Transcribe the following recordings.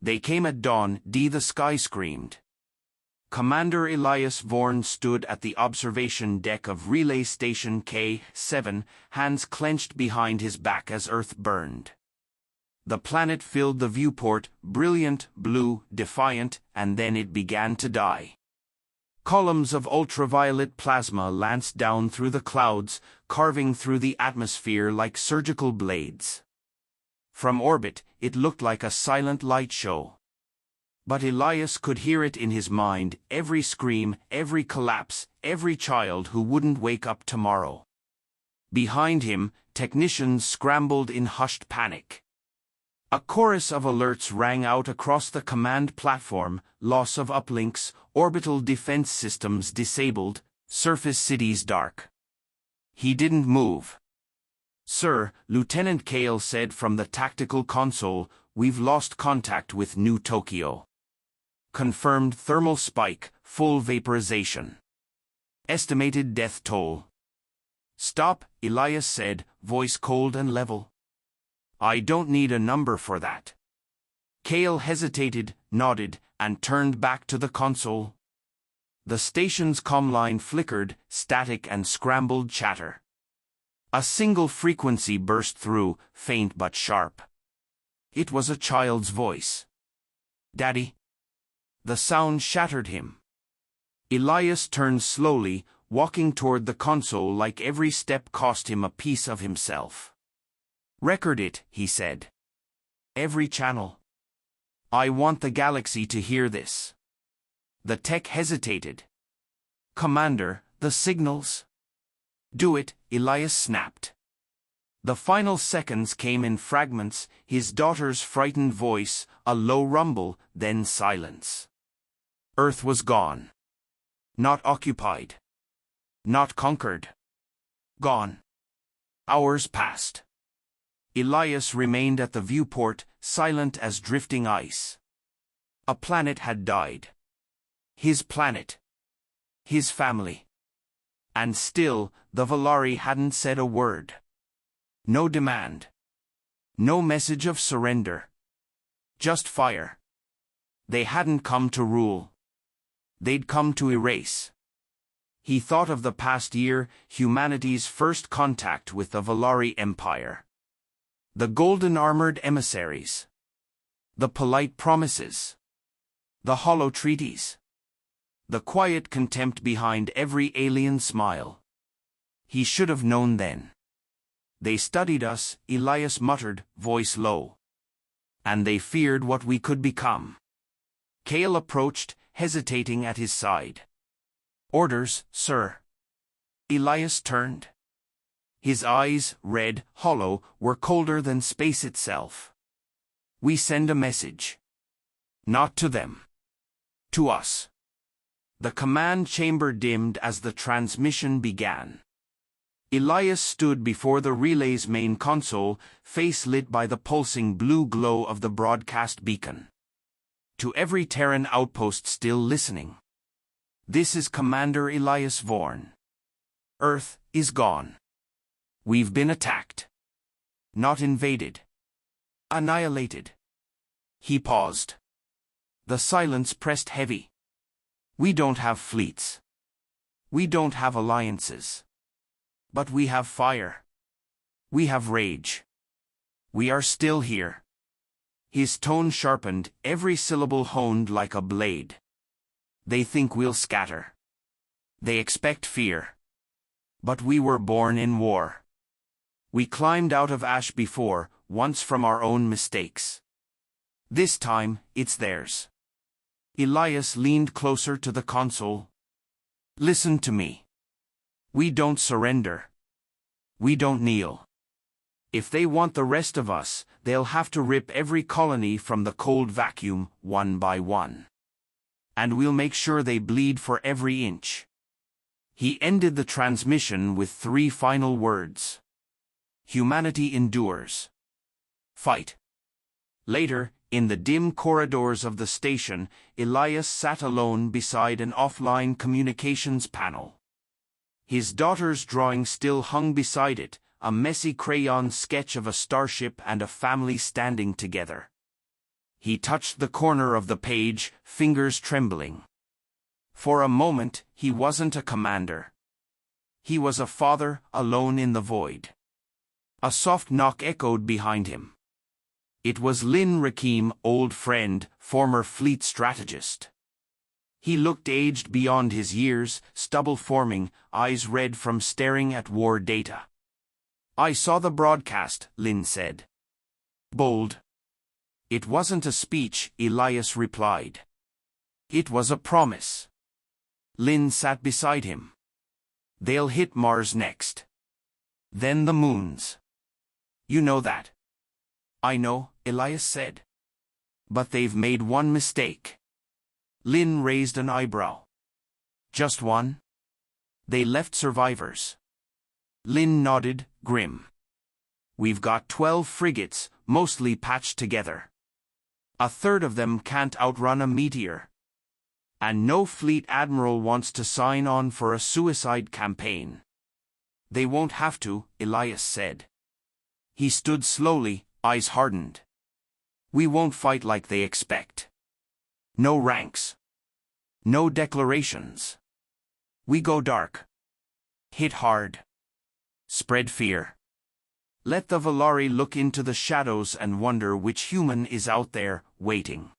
They came at dawn, the sky screamed. Commander Elias Vorn stood at the observation deck of Relay Station K-7, hands clenched behind his back as Earth burned. The planet filled the viewport, brilliant, blue, defiant, and then it began to die. Columns of ultraviolet plasma lanced down through the clouds, carving through the atmosphere like surgical blades. From orbit, it looked like a silent light show. But Elias could hear it in his mind, every scream, every collapse, every child who wouldn't wake up tomorrow. Behind him, technicians scrambled in hushed panic. A chorus of alerts rang out across the command platform: loss of uplinks, orbital defense systems disabled, surface cities dark. He didn't move. "Sir," Lieutenant Kale said from the tactical console, "we've lost contact with New Tokyo. Confirmed thermal spike, full vaporization. Estimated death toll." "Stop," Elias said, voice cold and level. "I don't need a number for that." Kale hesitated, nodded, and turned back to the console. The station's comm line flickered, static and scrambled chatter. A single frequency burst through, faint but sharp. It was a child's voice. "Daddy?" The sound shattered him. Elias turned slowly, walking toward the console like every step cost him a piece of himself. "Record it," he said. "Every channel. I want the galaxy to hear this." The tech hesitated. "Commander, the signals?" "Do it," Elias snapped. The final seconds came in fragments, his daughter's frightened voice, a low rumble, then silence. Earth was gone. Not occupied. Not conquered. Gone. Hours passed. Elias remained at the viewport, silent as drifting ice. A planet had died. His planet. His family. And still, the Velari hadn't said a word. No demand. No message of surrender. Just fire. They hadn't come to rule. They'd come to erase. He thought of the past year, humanity's first contact with the Velari Empire. The golden-armored emissaries. The polite promises. The hollow treaties. The quiet contempt behind every alien smile. He should have known then. "They studied us," Elias muttered, voice low. "And they feared what we could become." Kale approached, hesitating at his side. "Orders, sir." Elias turned. His eyes, red, hollow, were colder than space itself. "We send a message. Not to them. To us." The command chamber dimmed as the transmission began. Elias stood before the relay's main console, face lit by the pulsing blue glow of the broadcast beacon. To every Terran outpost still listening. "This is Commander Elias Vorn. Earth is gone. We've been attacked. Not invaded. Annihilated." He paused. The silence pressed heavy. "We don't have fleets. We don't have alliances. But we have fire. We have rage. We are still here." His tone sharpened, every syllable honed like a blade. "They think we'll scatter. They expect fear. But we were born in war. We climbed out of ash before, once from our own mistakes. This time, it's theirs." Elias leaned closer to the console. "Listen to me. We don't surrender. We don't kneel. If they want the rest of us, they'll have to rip every colony from the cold vacuum, one by one. And we'll make sure they bleed for every inch." He ended the transmission with 3 final words. "Humanity endures. Fight." Later, in the dim corridors of the station, Elias sat alone beside an offline communications panel. His daughter's drawing still hung beside it, a messy crayon sketch of a starship and a family standing together. He touched the corner of the page, fingers trembling. For a moment, he wasn't a commander. He was a father, alone in the void. A soft knock echoed behind him. It was Lin Rakim, old friend, former fleet strategist. He looked aged beyond his years, stubble forming, eyes red from staring at war data. "I saw the broadcast," Lin said. Bold. "It wasn't a speech," Elias replied. "It was a promise." Lin sat beside him. "They'll hit Mars next. Then the moons. You know that." "I know," Elias said. "But they've made one mistake." Lin raised an eyebrow. "Just one?" "They left survivors." Lin nodded, grim. "We've got 12 frigates, mostly patched together. A third of them can't outrun a meteor. And no fleet admiral wants to sign on for a suicide campaign." "They won't have to," Elias said. He stood slowly, eyes hardened. "We won't fight like they expect. No ranks. No declarations. We go dark. Hit hard. Spread fear. Let the Valari look into the shadows and wonder which human is out there, waiting."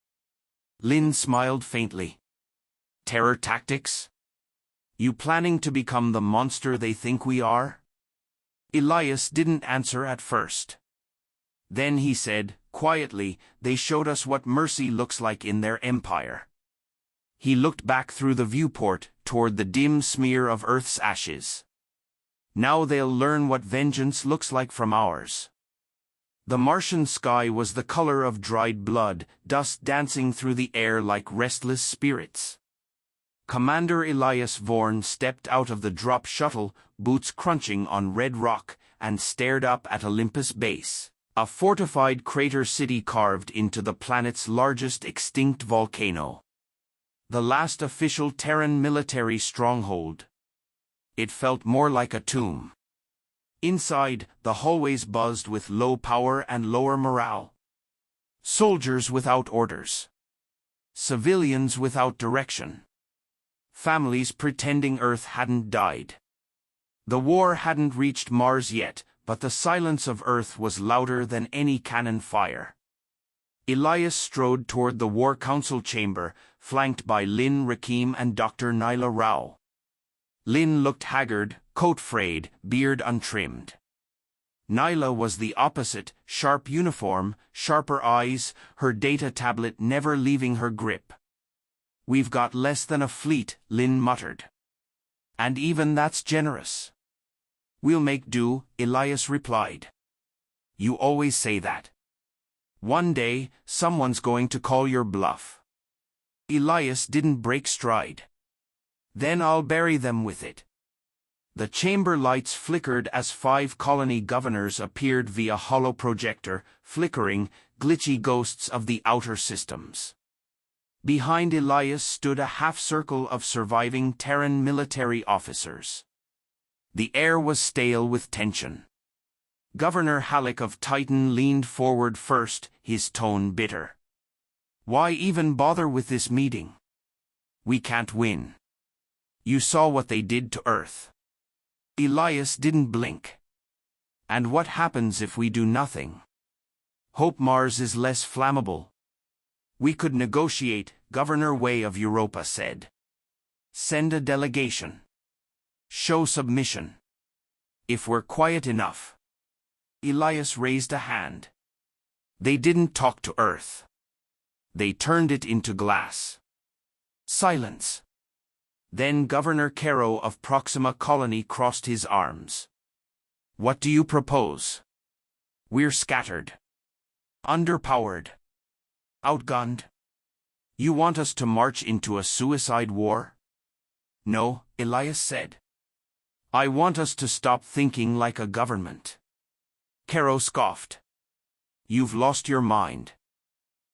Lin smiled faintly. "Terror tactics? You planning to become the monster they think we are?" Elias didn't answer at first. Then he said, quietly, "They showed us what mercy looks like in their empire." He looked back through the viewport, toward the dim smear of Earth's ashes. "Now they'll learn what vengeance looks like from ours." The Martian sky was the color of dried blood, dust dancing through the air like restless spirits. Commander Elias Vorn stepped out of the drop shuttle, boots crunching on red rock, and stared up at Olympus Base, a fortified crater city carved into the planet's largest extinct volcano. The last official Terran military stronghold. It felt more like a tomb. Inside, the hallways buzzed with low power and lower morale. Soldiers without orders. Civilians without direction. Families pretending Earth hadn't died. The war hadn't reached Mars yet, but the silence of Earth was louder than any cannon fire. Elias strode toward the War Council chamber, flanked by Lin Rakim and Dr. Nyla Rao. Lin looked haggard, coat frayed, beard untrimmed. Nyla was the opposite, sharp uniform, sharper eyes, her data tablet never leaving her grip. "We've got less than a fleet," Lin muttered. "And even that's generous." "We'll make do," Elias replied. "You always say that. One day, someone's going to call your bluff." Elias didn't break stride. "Then I'll bury them with it." The chamber lights flickered as 5 colony governors appeared via holoprojector, flickering, glitchy ghosts of the outer systems. Behind Elias stood a half-circle of surviving Terran military officers. The air was stale with tension. Governor Halleck of Titan leaned forward first, his tone bitter. "Why even bother with this meeting? We can't win. You saw what they did to Earth." Elias didn't blink. "And what happens if we do nothing? Hope Mars is less flammable." "We could negotiate," Governor Way of Europa said. "Send a delegation. Show submission. If we're quiet enough." Elias raised a hand. "They didn't talk to Earth. They turned it into glass." Silence. Then Governor Caro of Proxima Colony crossed his arms. "What do you propose?" "We're scattered. Underpowered. Outgunned. You want us to march into a suicide war?" "No," Elias said. "I want us to stop thinking like a government." Caro scoffed. "You've lost your mind."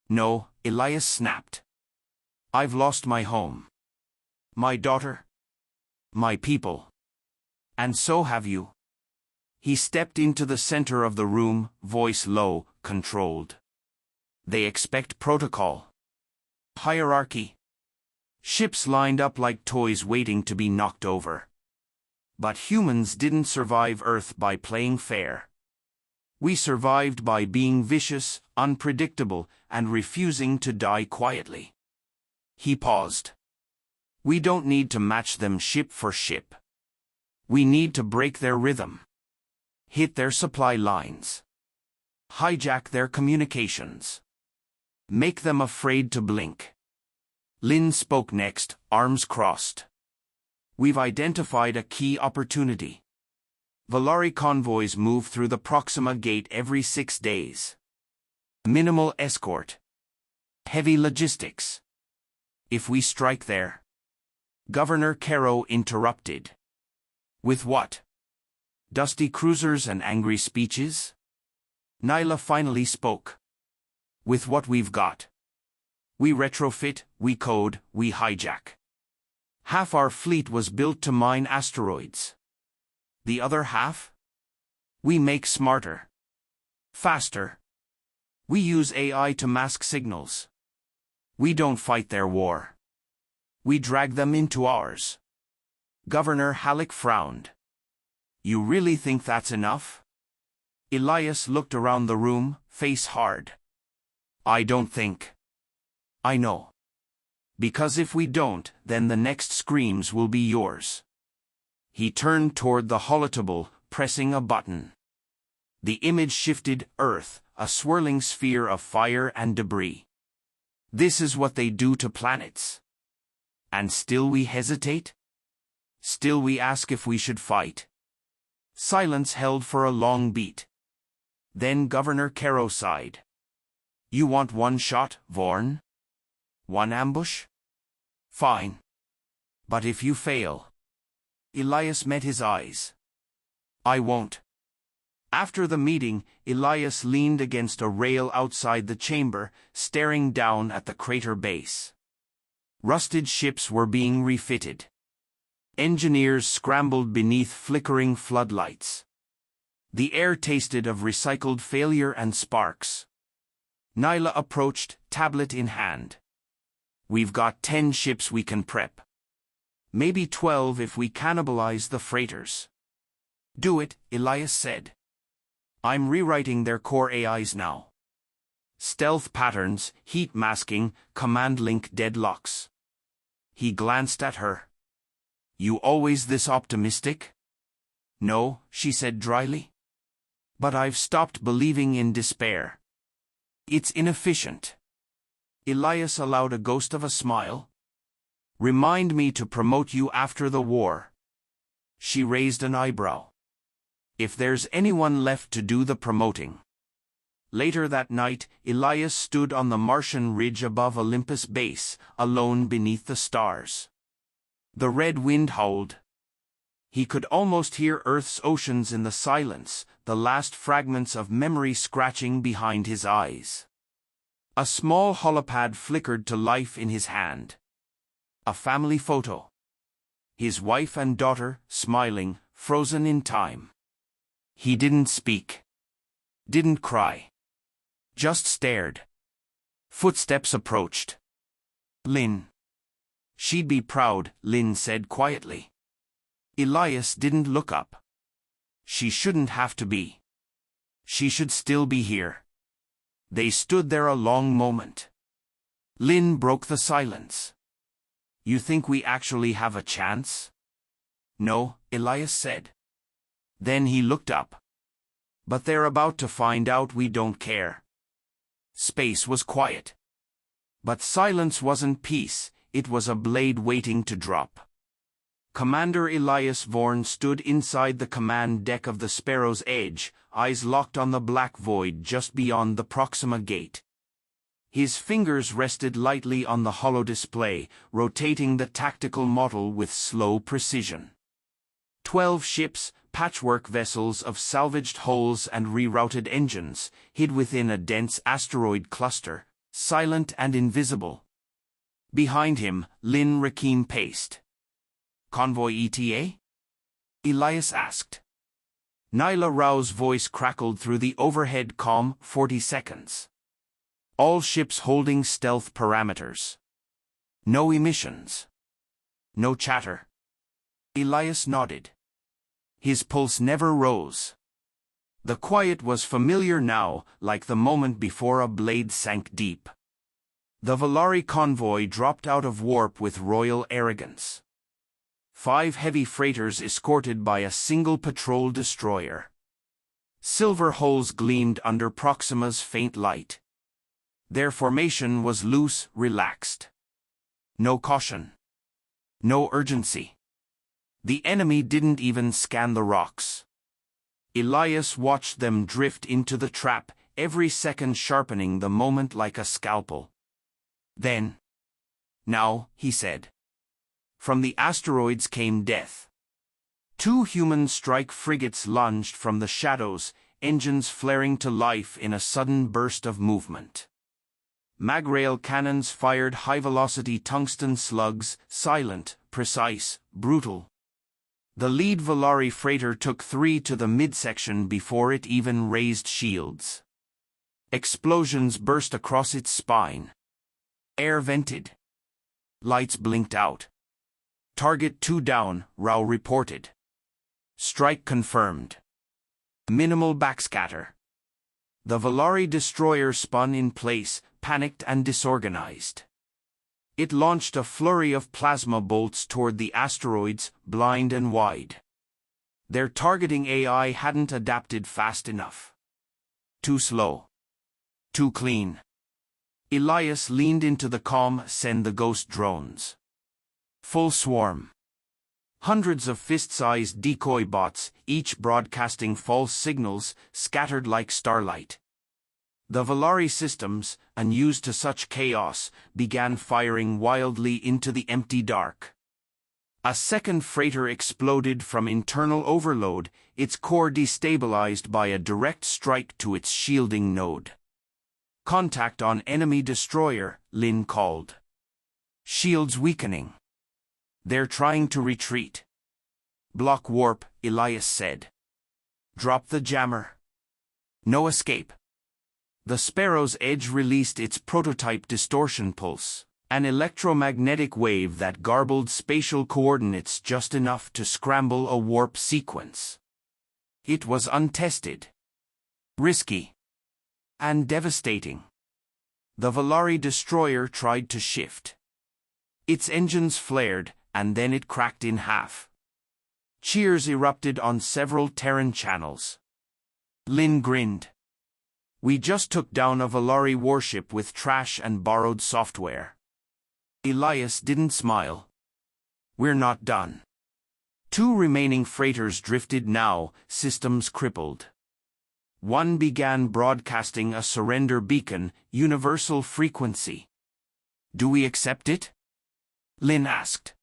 "No," Elias snapped. "I've lost my home. My daughter. My people. And so have you." He stepped into the center of the room, voice low, controlled. They expect protocol. Hierarchy. Ships lined up like toys waiting to be knocked over. But humans didn't survive Earth by playing fair. We survived by being vicious, unpredictable, and refusing to die quietly. He paused. We don't need to match them ship for ship. We need to break their rhythm. Hit their supply lines. Hijack their communications. Make them afraid to blink. Lin spoke next, arms crossed. We've identified a key opportunity. Velari convoys move through the Proxima Gate every 6 days. Minimal escort. Heavy logistics. If we strike there. Governor Kero interrupted. With what? Dusty cruisers and angry speeches? Nyla finally spoke. With what we've got. We retrofit, we code, we hijack. Half our fleet was built to mine asteroids. The other half? We make smarter. Faster. We use AI to mask signals. We don't fight their war. We drag them into ours. Governor Halleck frowned. You really think that's enough? Elias looked around the room, face hard. I don't think. I know. Because if we don't, then the next screams will be yours. He turned toward the holotable, pressing a button. The image shifted, Earth, a swirling sphere of fire and debris. This is what they do to planets. And still we hesitate? Still we ask if we should fight. Silence held for a long beat. Then Governor Kero sighed. You want one shot, Vorn? One ambush? Fine. But if you fail... Elias met his eyes. I won't. After the meeting, Elias leaned against a rail outside the chamber, staring down at the crater base. Rusted ships were being refitted. Engineers scrambled beneath flickering floodlights. The air tasted of recycled failure and sparks. Nyla approached, tablet in hand. We've got 10 ships we can prep. Maybe 12 if we cannibalize the freighters. Do it, Elias said. I'm rewriting their core AIs now. Stealth patterns, heat masking, command link deadlocks. He glanced at her. You always this optimistic? No, she said dryly. But I've stopped believing in despair. It's inefficient. Elias allowed a ghost of a smile. Remind me to promote you after the war. She raised an eyebrow. If there's anyone left to do the promoting. Later that night, Elias stood on the Martian ridge above Olympus base, alone beneath the stars. The red wind howled. He could almost hear Earth's oceans in the silence, the last fragments of memory scratching behind his eyes. A small holopad flickered to life in his hand. A family photo. His wife and daughter, smiling, frozen in time. He didn't speak. Didn't cry. Just stared. Footsteps approached. Lin. She'd be proud, Lin said quietly. Elias didn't look up. She shouldn't have to be. She should still be here. They stood there a long moment. Lin broke the silence. You think we actually have a chance? No, Elias said. Then he looked up. But they're about to find out we don't care. Space was quiet. But silence wasn't peace, it was a blade waiting to drop. Commander Elias Vorn stood inside the command deck of the Sparrow's Edge, eyes locked on the black void just beyond the Proxima Gate. His fingers rested lightly on the holo display, rotating the tactical model with slow precision. 12 ships, patchwork vessels of salvaged hulls and rerouted engines, hid within a dense asteroid cluster, silent and invisible. Behind him, Lin Rakim paced. Convoy ETA? Elias asked. Nyla Rao's voice crackled through the overhead comm. 40 seconds. All ships holding stealth parameters. No emissions. No chatter. Elias nodded. His pulse never rose. The quiet was familiar now, like the moment before a blade sank deep. The Velari convoy dropped out of warp with royal arrogance. 5 heavy freighters escorted by a single patrol destroyer. Silver hulls gleamed under Proxima's faint light. Their formation was loose, relaxed. No caution. No urgency. The enemy didn't even scan the rocks. Elias watched them drift into the trap, every second sharpening the moment like a scalpel. Then, "Now," he said. From the asteroids came death. 2 human strike frigates lunged from the shadows, engines flaring to life in a sudden burst of movement. Magrail cannons fired high-velocity tungsten slugs, silent, precise, brutal. The lead Velari freighter took 3 to the midsection before it even raised shields. Explosions burst across its spine. Air vented. Lights blinked out. Target 2 down, Rao reported. Strike confirmed. Minimal backscatter. The Velari destroyer spun in place, panicked and disorganized. It launched a flurry of plasma bolts toward the asteroids, blind and wide. Their targeting AI hadn't adapted fast enough. Too slow. Too clean. Elias leaned into the calm, "Send the ghost drones." Full swarm. Hundreds of fist-sized decoy bots, each broadcasting false signals, scattered like starlight. The Velari systems, unused to such chaos, began firing wildly into the empty dark. A second freighter exploded from internal overload, its core destabilized by a direct strike to its shielding node. "Contact on enemy destroyer," Lin called. "Shields weakening. They're trying to retreat." "Block warp," Elias said. "Drop the jammer." No escape. The Sparrow's edge released its prototype distortion pulse, an electromagnetic wave that garbled spatial coordinates just enough to scramble a warp sequence. It was untested, risky, and devastating. The Velari destroyer tried to shift. Its engines flared, and then it cracked in half. Cheers erupted on several Terran channels. Lin grinned. "We just took down a Velari warship with trash and borrowed software." Elias didn't smile. "We're not done." 2 remaining freighters drifted now, systems crippled. One began broadcasting a surrender beacon, universal frequency. "Do we accept it?" Lin asked.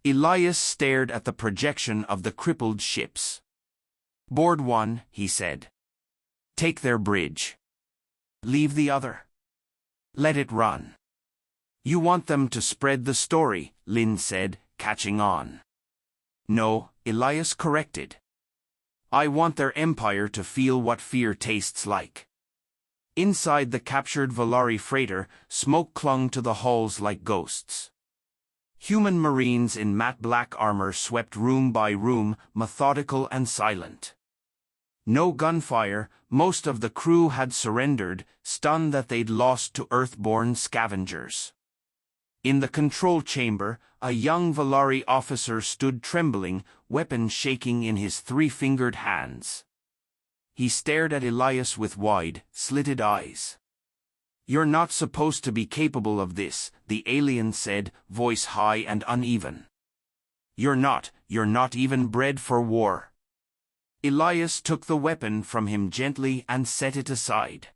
Elias stared at the projection of the crippled ships. "Board 1, he said. "Take their bridge. Leave the other. Let it run." "You want them to spread the story," Lin said, catching on. "No," Elias corrected. "I want their empire to feel what fear tastes like." Inside the captured Velari freighter, smoke clung to the hulls like ghosts. Human Marines in matte black armor swept room by room, methodical and silent. No gunfire, most of the crew had surrendered, stunned that they'd lost to Earthborn scavengers. In the control chamber, a young Velari officer stood trembling, weapon shaking in his 3-fingered hands. He stared at Elias with wide, slitted eyes. "You're not supposed to be capable of this," the alien said, voice high and uneven. You're not even bred for war." Elias took the weapon from him gently and set it aside.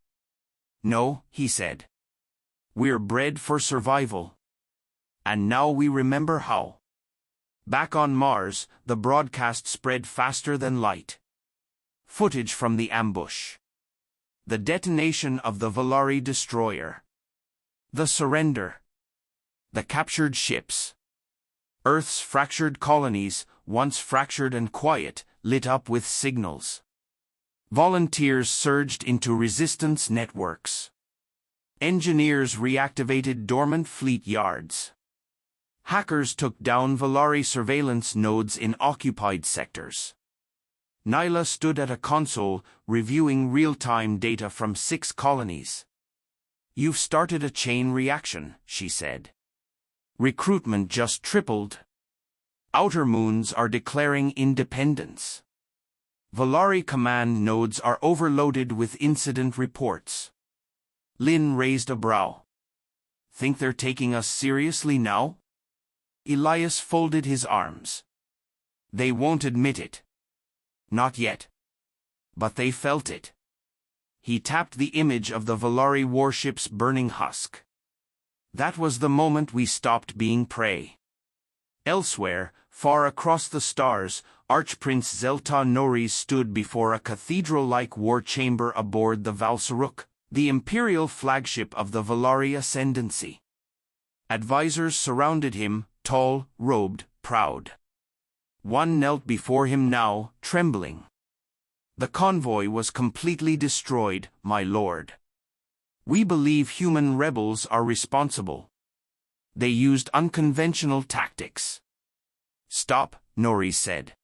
"No," he said. "We're bred for survival. And now we remember how." Back on Mars, the broadcast spread faster than light. Footage from the ambush. The detonation of the Velari destroyer. The surrender. The captured ships. Earth's fractured colonies, once fractured and quiet, lit up with signals. Volunteers surged into resistance networks. Engineers reactivated dormant fleet yards. Hackers took down Velari surveillance nodes in occupied sectors. Nyla stood at a console, reviewing real-time data from 6 colonies. "You've started a chain reaction," she said. "Recruitment just tripled. Outer moons are declaring independence. Velari command nodes are overloaded with incident reports." Lin raised a brow. "Think they're taking us seriously now?" Elias folded his arms. "They won't admit it. Not yet. But they felt it." He tapped the image of the Velari warship's burning husk. "That was the moment we stopped being prey." Elsewhere, far across the stars, Archprince Xel'Tar Noris stood before a cathedral-like war chamber aboard the Valsaruk, the imperial flagship of the Velari Ascendancy. Advisors surrounded him, tall, robed, proud. One knelt before him now, trembling. "The convoy was completely destroyed, my lord. We believe human rebels are responsible. They used unconventional tactics." "Stop," Noris said.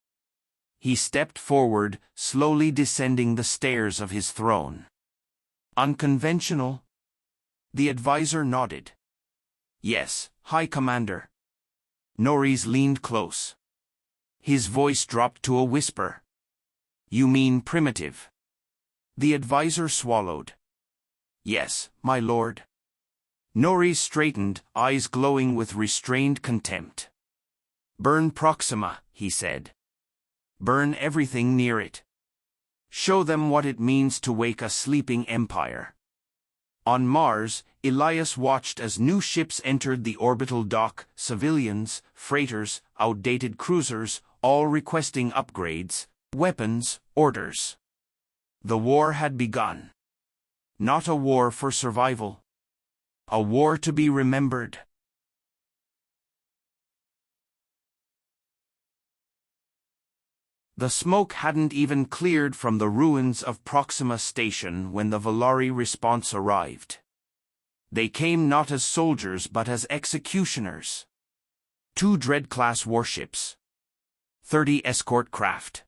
He stepped forward, slowly descending the stairs of his throne. "Unconventional?" The advisor nodded. "Yes, High Commander." Noris leaned close. His voice dropped to a whisper. "You mean primitive?" The advisor swallowed. "Yes, my lord." Noris straightened, eyes glowing with restrained contempt. "Burn Proxima," he said. "Burn everything near it. Show them what it means to wake a sleeping empire." On Mars, Elias watched as new ships entered the orbital dock, civilians, freighters, outdated cruisers, all requesting upgrades, weapons, orders. The war had begun. Not a war for survival. A war to be remembered. The smoke hadn't even cleared from the ruins of Proxima Station when the Velari response arrived. They came not as soldiers but as executioners. 2 Dread-class warships. 30 escort craft.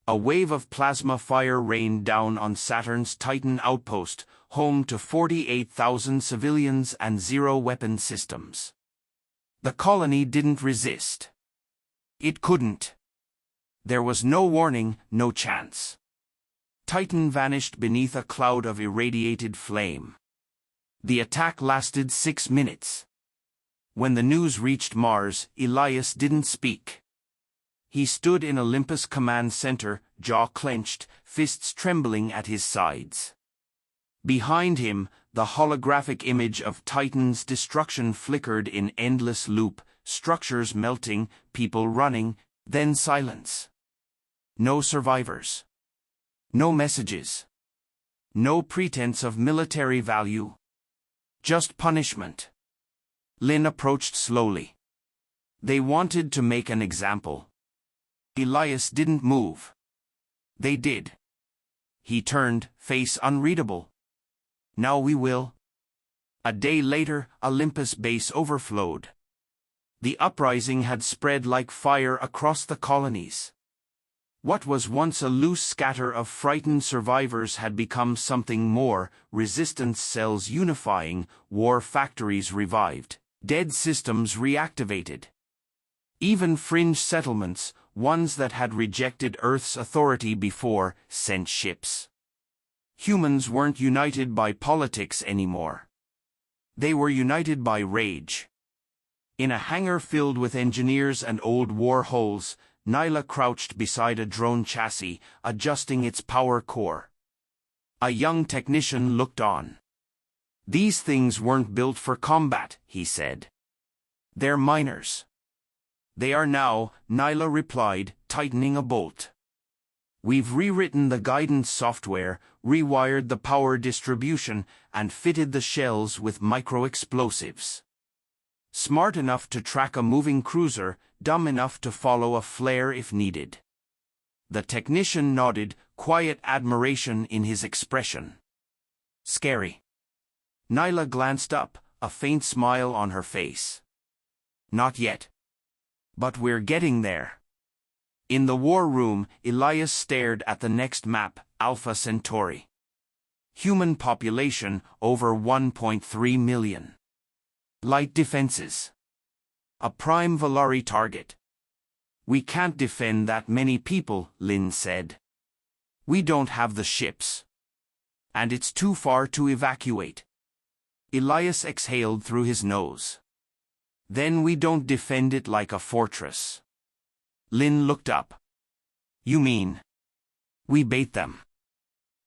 A wave of plasma fire rained down on Saturn's Titan outpost, home to 48,000 civilians and 0 weapon systems. The colony didn't resist. It couldn't. There was no warning, no chance. Titan vanished beneath a cloud of irradiated flame. The attack lasted 6 minutes. When the news reached Mars, Elias didn't speak. He stood in Olympus Command Center, jaw clenched, fists trembling at his sides. Behind him, the holographic image of Titan's destruction flickered in endless loop, structures melting, people running, then silence. No survivors. No messages. No pretense of military value. Just punishment. Lin approached slowly. They wanted to make an example. Elias didn't move. They did. He turned, face unreadable. "Now we will." A day later, Olympus base overflowed. The uprising had spread like fire across the colonies. What was once a loose scatter of frightened survivors had become something more, resistance cells unifying, war factories revived, dead systems reactivated. Even fringe settlements, ones that had rejected Earth's authority before, sent ships. Humans weren't united by politics anymore. They were united by rage. In a hangar filled with engineers and old war hulls, Nyla crouched beside a drone chassis, adjusting its power core. A young technician looked on. "These things weren't built for combat," he said. "They're miners." "They are now," Nyla replied, tightening a bolt. "We've rewritten the guidance software, rewired the power distribution, and fitted the shells with micro-explosives. Smart enough to track a moving cruiser, dumb enough to follow a flare if needed." The technician nodded, quiet admiration in his expression. "Scary." Nyla glanced up, a faint smile on her face. Not yet. But we're getting there. In the war room, Elias stared at the next map, Alpha Centauri. Human population, over 1.3 million. Light defenses. A prime Valari target. We can't defend that many people, Lin said. We don't have the ships. And it's too far to evacuate. Elias exhaled through his nose. Then we don't defend it like a fortress. Lin looked up. You mean? We bait them.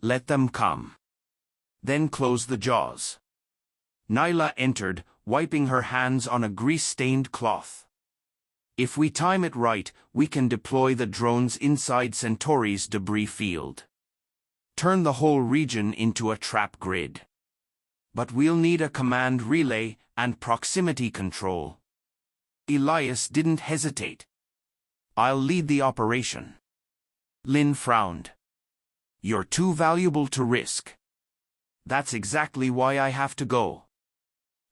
Let them come. Then close the jaws. Nyla entered, wiping her hands on a grease-stained cloth. If we time it right, we can deploy the drones inside Centauri's debris field. Turn the whole region into a trap grid. But we'll need a command relay and proximity control. Elias didn't hesitate. I'll lead the operation. Lin frowned. You're too valuable to risk. That's exactly why I have to go.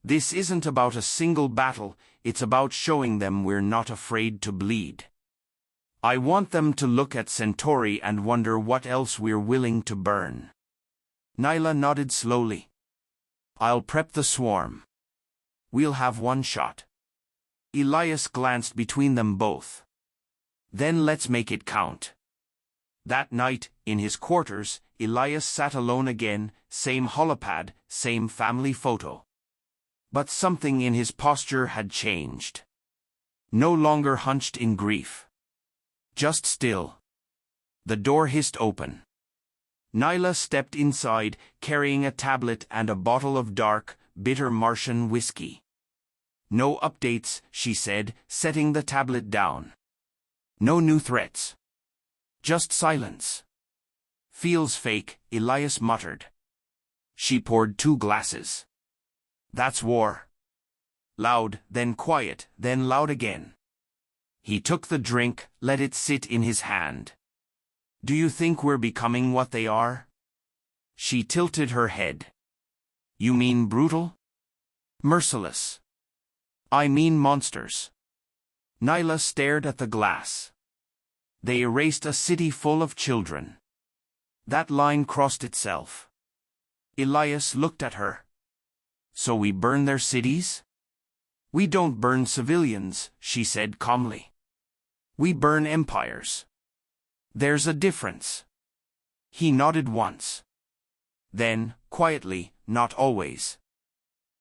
This isn't about a single battle, it's about showing them we're not afraid to bleed. I want them to look at Centauri and wonder what else we're willing to burn. Nyla nodded slowly. I'll prep the swarm. We'll have one shot. Elias glanced between them both. Then let's make it count. That night, in his quarters, Elias sat alone again, same holopad, same family photo. But something in his posture had changed. No longer hunched in grief. Just still. The door hissed open. Nyla stepped inside, carrying a tablet and a bottle of dark, bitter Martian whiskey. No updates, she said, setting the tablet down. No new threats. Just silence. Feels fake, Elias muttered. She poured 2 glasses. That's war. Loud, then quiet, then loud again. He took the drink, let it sit in his hand. Do you think we're becoming what they are? She tilted her head. You mean brutal? Merciless. I mean monsters. Nyla stared at the glass. They erased a city full of children. That line crossed itself. Elias looked at her. So we burn their cities? We don't burn civilians, she said calmly. We burn empires. There's a difference. He nodded once. Then, quietly, not always.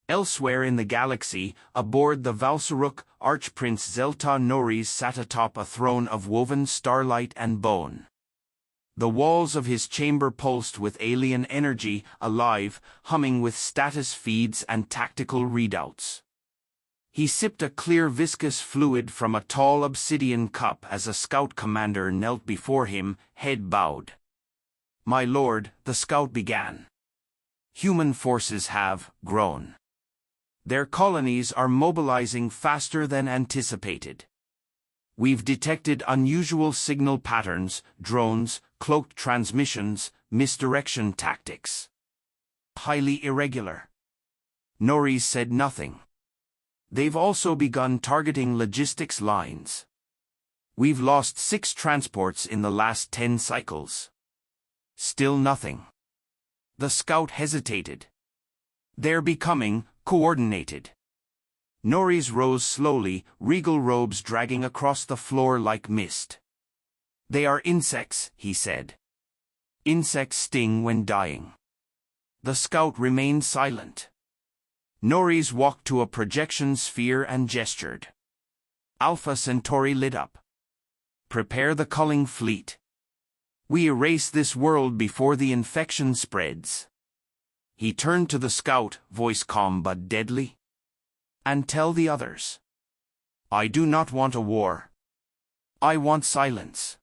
Elsewhere in the galaxy, aboard the Valsuruk, Archprince Xel'Tar Norris sat atop a throne of woven starlight and bone. The walls of his chamber pulsed with alien energy, alive, humming with status feeds and tactical readouts. He sipped a clear viscous fluid from a tall obsidian cup as a scout commander knelt before him, head bowed. My lord, the scout began. Human forces have grown. Their colonies are mobilizing faster than anticipated. We've detected unusual signal patterns, drones, cloaked transmissions, misdirection tactics. Highly irregular. Norris said nothing. They've also begun targeting logistics lines. We've lost 6 transports in the last 10 cycles. Still nothing. The scout hesitated. They're becoming coordinated. Norris rose slowly, regal robes dragging across the floor like mist. They are insects, he said. Insects sting when dying. The scout remained silent. Norris walked to a projection sphere and gestured. Alpha Centauri lit up. Prepare the culling fleet. We erase this world before the infection spreads. He turned to the scout, voice calm but deadly. And tell the others. I do not want a war. I want silence.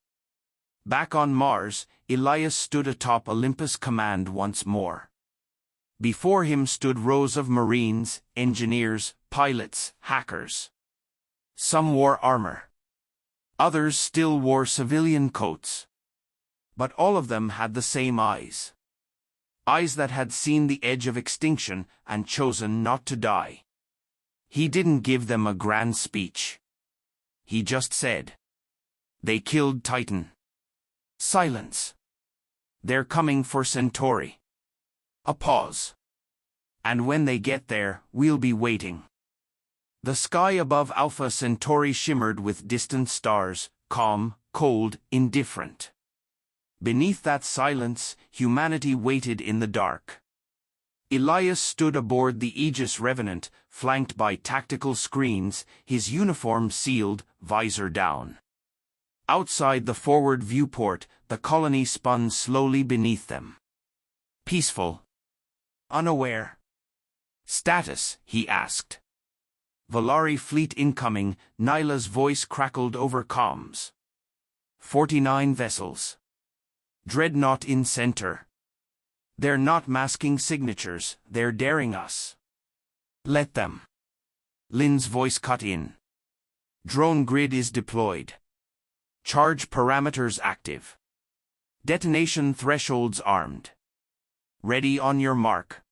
Back on Mars, Elias stood atop Olympus Command once more. Before him stood rows of Marines, engineers, pilots, hackers. Some wore armor. Others still wore civilian coats. But all of them had the same eyes. Eyes that had seen the edge of extinction and chosen not to die. He didn't give them a grand speech. He just said, "They killed Titan." Silence. "They're coming for Centauri." A pause. "And when they get there, we'll be waiting." The sky above Alpha Centauri shimmered with distant stars, calm, cold, indifferent. Beneath that silence, humanity waited in the dark. Elias stood aboard the Aegis Revenant, flanked by tactical screens, his uniform sealed, visor down. Outside the forward viewport, the colony spun slowly beneath them. Peaceful. Unaware. "Status?" he asked. "Velari fleet incoming," Nyla's voice crackled over comms. 49 vessels. Dreadnought in center. "They're not masking signatures, they're daring us." "Let them." Lynn's voice cut in. "Drone grid is deployed. Charge parameters active. Detonation thresholds armed. Ready on your mark."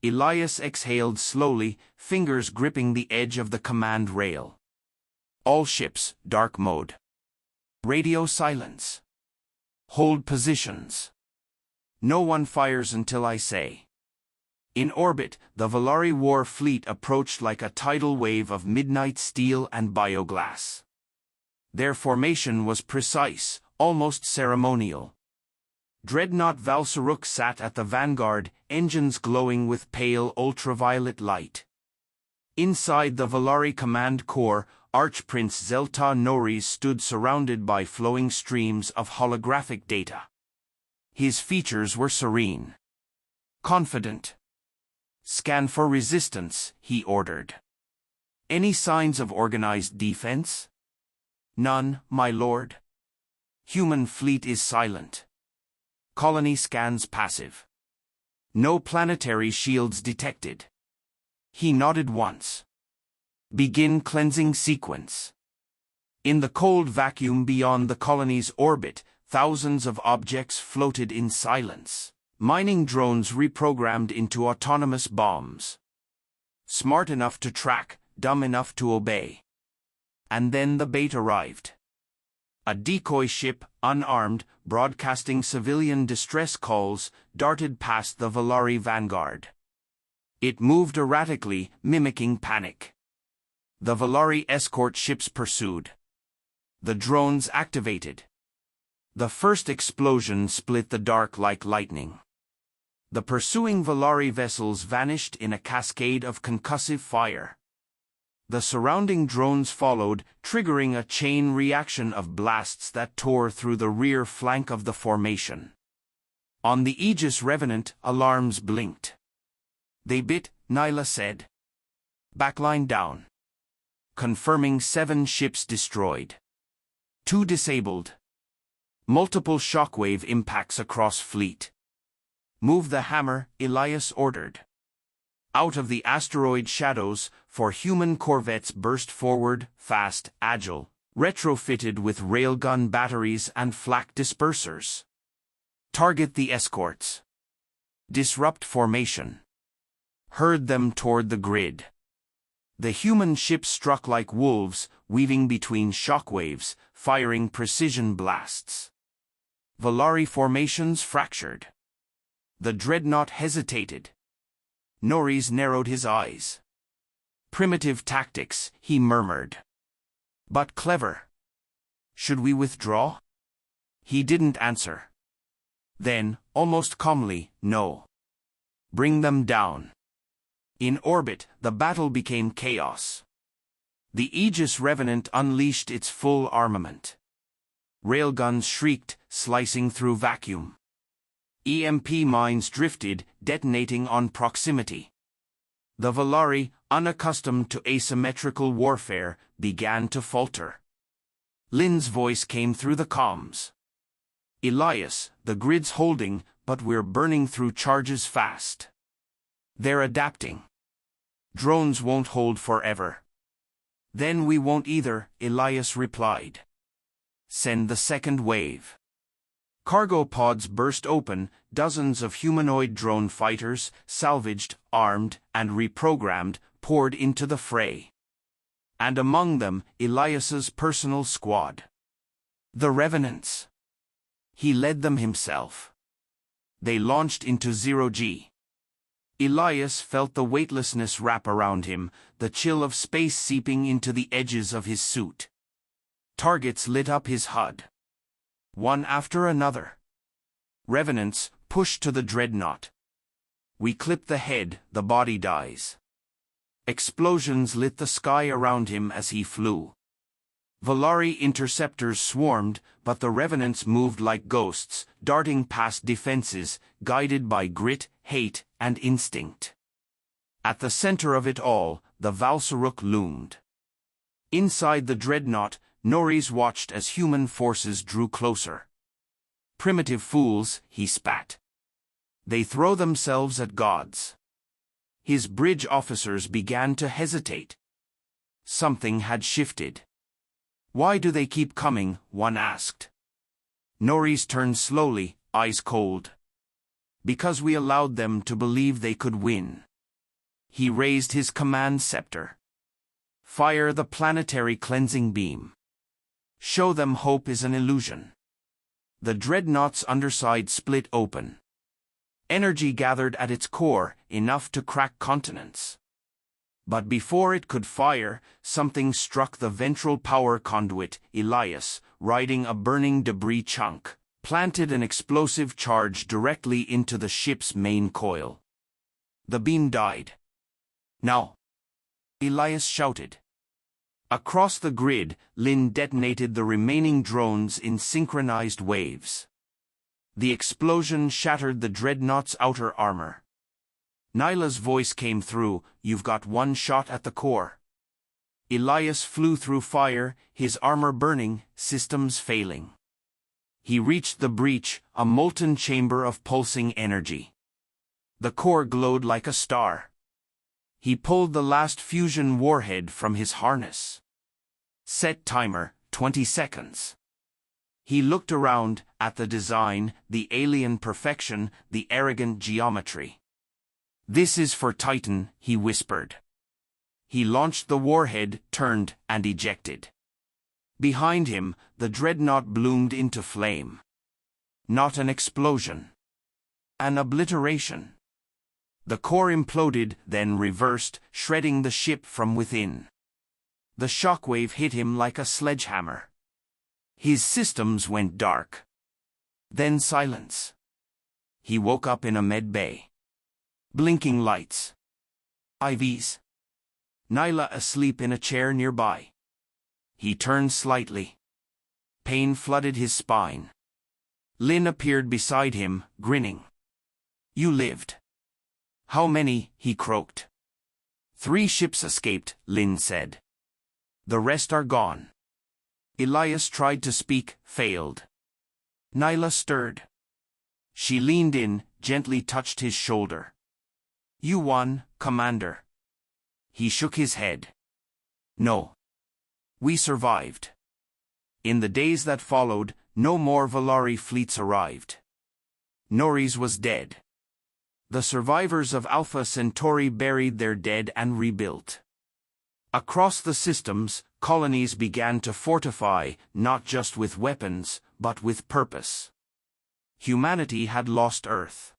Elias exhaled slowly, fingers gripping the edge of the command rail. "All ships, dark mode. Radio silence. Hold positions. No one fires until I say." In orbit, the Velari war fleet approached like a tidal wave of midnight steel and bioglass. Their formation was precise, almost ceremonial. Dreadnought Valsaruk sat at the vanguard, engines glowing with pale ultraviolet light. Inside the Velari command core, Archprince Xel'Tar Noris stood surrounded by flowing streams of holographic data. His features were serene. Confident. "Scan for resistance," he ordered. "Any signs of organized defense?" "None, my lord." "Human fleet is silent." "Colony scans passive." "No planetary shields detected." He nodded once. "Begin cleansing sequence." In the cold vacuum beyond the colony's orbit, thousands of objects floated in silence. Mining drones reprogrammed into autonomous bombs. Smart enough to track, dumb enough to obey. And then the bait arrived. A decoy ship, unarmed, broadcasting civilian distress calls, darted past the Velari vanguard. It moved erratically, mimicking panic. The Velari escort ships pursued. The drones activated. The first explosion split the dark like lightning. The pursuing Velari vessels vanished in a cascade of concussive fire. The surrounding drones followed, triggering a chain reaction of blasts that tore through the rear flank of the formation. On the Aegis Revenant, alarms blinked. "They bit," Nyla said. "Backline down." Confirming 7 ships destroyed. 2 disabled. Multiple shockwave impacts across fleet. "Move the hammer," Elias ordered. Out of the asteroid shadows, 4 human corvettes burst forward, fast, agile, retrofitted with railgun batteries and flak dispersers. "Target the escorts. Disrupt formation." Herd them toward the grid. The human ships struck like wolves, weaving between shockwaves, firing precision blasts. Velari formations fractured. The dreadnought hesitated. Noris narrowed his eyes. "Primitive tactics," he murmured. "But clever. Should we withdraw?" He didn't answer. Then, almost calmly, "No. Bring them down." In orbit, the battle became chaos. The Aegis Revenant unleashed its full armament. Railguns shrieked, slicing through vacuum. EMP mines drifted, detonating on proximity. The Velari, unaccustomed to asymmetrical warfare, began to falter. Lynn's voice came through the comms. "Elias, the grid's holding, but we're burning through charges fast." "They're adapting. Drones won't hold forever." "Then we won't either," Elias replied. "Send the second wave." Cargo pods burst open, dozens of humanoid drone fighters, salvaged, armed, and reprogrammed, poured into the fray. And among them, Elias's personal squad. The Revenants. He led them himself. They launched into 0G. Elias felt the weightlessness wrap around him, the chill of space seeping into the edges of his suit. Targets lit up his HUD. One after another. Revenants pushed to the dreadnought. We clip the head, the body dies. Explosions lit the sky around him as he flew. Velari interceptors swarmed, but the Revenants moved like ghosts, darting past defenses, guided by grit, hate, and instinct. At the center of it all, the Valsaruk loomed. Inside the dreadnought, Norris watched as human forces drew closer. Primitive fools, he spat. They throw themselves at gods. His bridge officers began to hesitate. Something had shifted. Why do they keep coming? One asked. Norris turned slowly, eyes cold. Because we allowed them to believe they could win. He raised his command scepter. Fire the planetary cleansing beam. Show them hope is an illusion. The dreadnought's underside split open. Energy gathered at its core, enough to crack continents. But before it could fire, something struck the ventral power conduit. Elias, riding a burning debris chunk, planted an explosive charge directly into the ship's main coil. The beam died. Now! Elias shouted. Across the grid, Lin detonated the remaining drones in synchronized waves. The explosion shattered the dreadnought's outer armor. Nyla's voice came through, "You've got one shot at the core." Elias flew through fire, his armor burning, systems failing. He reached the breach, a molten chamber of pulsing energy. The core glowed like a star. He pulled the last fusion warhead from his harness. Set timer, 20 seconds. He looked around, at the design, the alien perfection, the arrogant geometry. "This is for Titan," he whispered. He launched the warhead, turned, and ejected. Behind him, the dreadnought bloomed into flame. Not an explosion. An obliteration. The core imploded, then reversed, shredding the ship from within. The shockwave hit him like a sledgehammer. His systems went dark. Then silence. He woke up in a med bay. Blinking lights. IVs. Nyla asleep in a chair nearby. He turned slightly. Pain flooded his spine. Lin appeared beside him, grinning. "You lived." "How many?" he croaked. "3 ships escaped," Lin said. "The rest are gone." Elias tried to speak, failed. Nyla stirred. She leaned in, gently touched his shoulder. "You won, Commander." He shook his head. "No. We survived." In the days that followed, no more Velari fleets arrived. Norris was dead. The survivors of Alpha Centauri buried their dead and rebuilt. Across the systems, colonies began to fortify, not just with weapons, but with purpose. Humanity had lost Earth.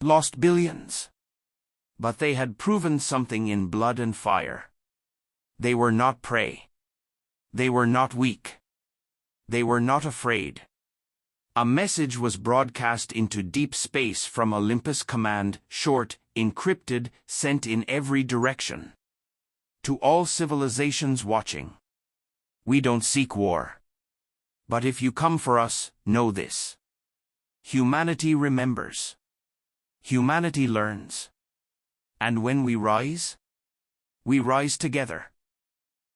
Lost billions. But they had proven something in blood and fire. They were not prey. They were not weak. They were not afraid. A message was broadcast into deep space from Olympus Command, short, encrypted, sent in every direction. To all civilizations watching. We don't seek war. But if you come for us, know this. Humanity remembers. Humanity learns. And when we rise together.